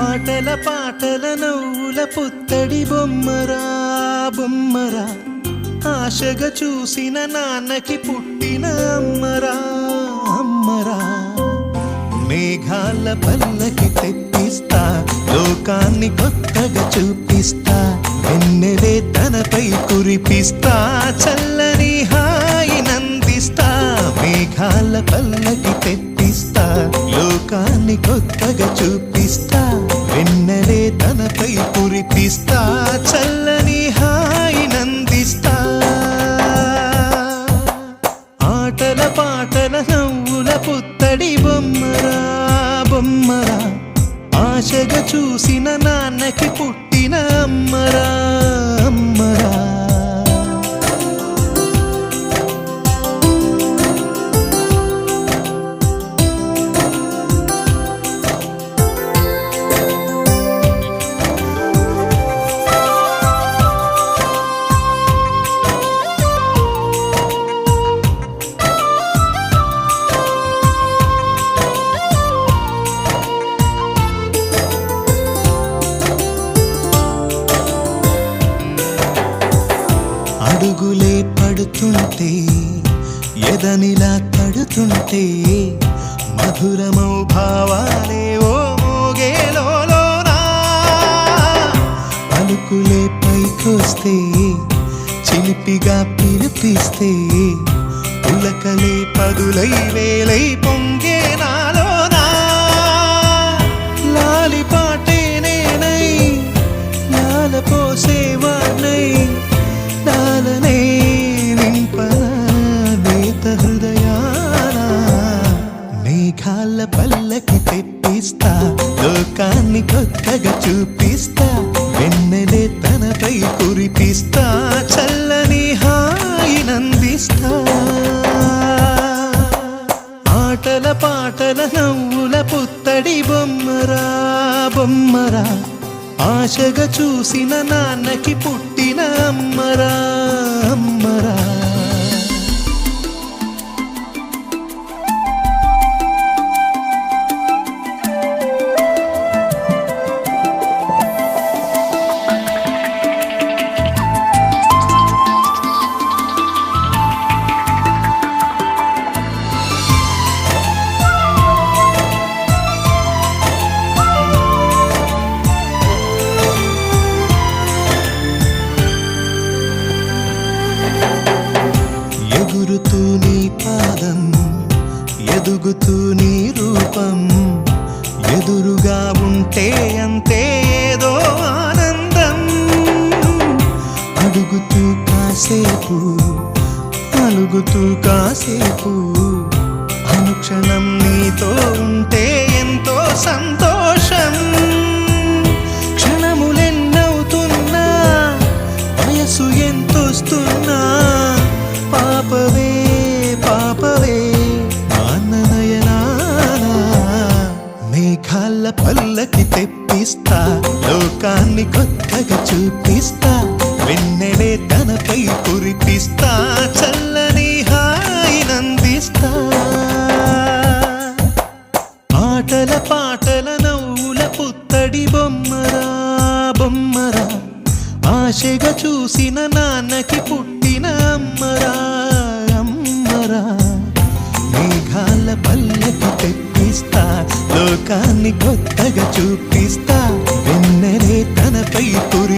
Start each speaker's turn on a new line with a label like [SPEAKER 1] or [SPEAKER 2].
[SPEAKER 1] ఆటల పాటల నవ్వుల పుత్తడి బొమ్మరా బొమ్మరా, ఆశగా చూసిన నాన్నకి పుట్టిన అమ్మరా అమ్మరా. మేఘాల పల్లకి తెప్పిస్తా, లోకాన్ని కొత్తగా చూపిస్తా, వెన్నెలే తనపై కురిపిస్తా, చల్లని హాయినందిస్తా. మేఘాల పల్లకి తెప్పిస్తా, లోకాన్ని కొత్తగా చూపిస్తా, వెన్నెలే తనపై కురిపిస్తా, చల్లని హాయినందిస్తా. ఆటల పాటల నవ్వుల పుత్తడి బొమ్మరా బొమ్మరా, ఆశగా చూసిన నాన్నకి పుట్టిన అమ్మరా అమ్మరా. అడుగులే పడుతుంటే, ఎదనిలా తడుతుంటే, మధురమౌ భావాలే ఓ మోగేలోనా. పలుకులే పైకొస్తే, చిలిపిగా పిలిపిస్తే, పులకలే పదులై వేలై పొంగే నాలోనా. లాలి పాటే నేనై, లాల పోసేవాణ్ణై, లాలనే నింపనా నేత హృదయాన. మేఘాల పల్లకి తెప్పిస్తా, లోకాన్ని కొత్తగా చూపిస్తా, వెన్నెలే తనపై కురిపిస్తా, చల్లని హాయినందిస్తా. ఆటల పాటల నవ్వుల పుత్తడి బొమ్మరా బొమ్మరా, ఆశగా చూసిన నాన్నకి పుట్టిన అమ్మరా అమ్మరా. ఎగురుతూ నీ పాదం, ఎదుగుతూ నీ రూపం, ఎదురుగా ఉంటే అంతే ఏదో ఆనందం. అడుగుతూ కాసేపు, అలుగుతూ కాసేపు, అనుక్షణం నీతో ఉంటే ఎంతో సంతోషం. క్షణములెన్నవుతున్నా, వయసు ఎంతొస్తున్నా, పాపవే పాపవే మాననయనానా. మేఘాల పల్లకి తెప్పిస్తా, లోకాన్ని కొత్తగా చూపిస్తా, వెన్నెలే తనపై కురిపిస్తా, చల్లని హాయినందిస్తా. ఆటల పాటల నవ్వుల పుత్తడి బొమ్మరా బొమ్మరా, ఆశగా చూసిన నాన్నకి పుట్టిన అమ్మరా అమ్మరా. మేఘాల పల్లకి తెప్పిస్తా, లోకాన్ని కొత్తగా చూపిస్తా, వెన్నెలే తనపై కురి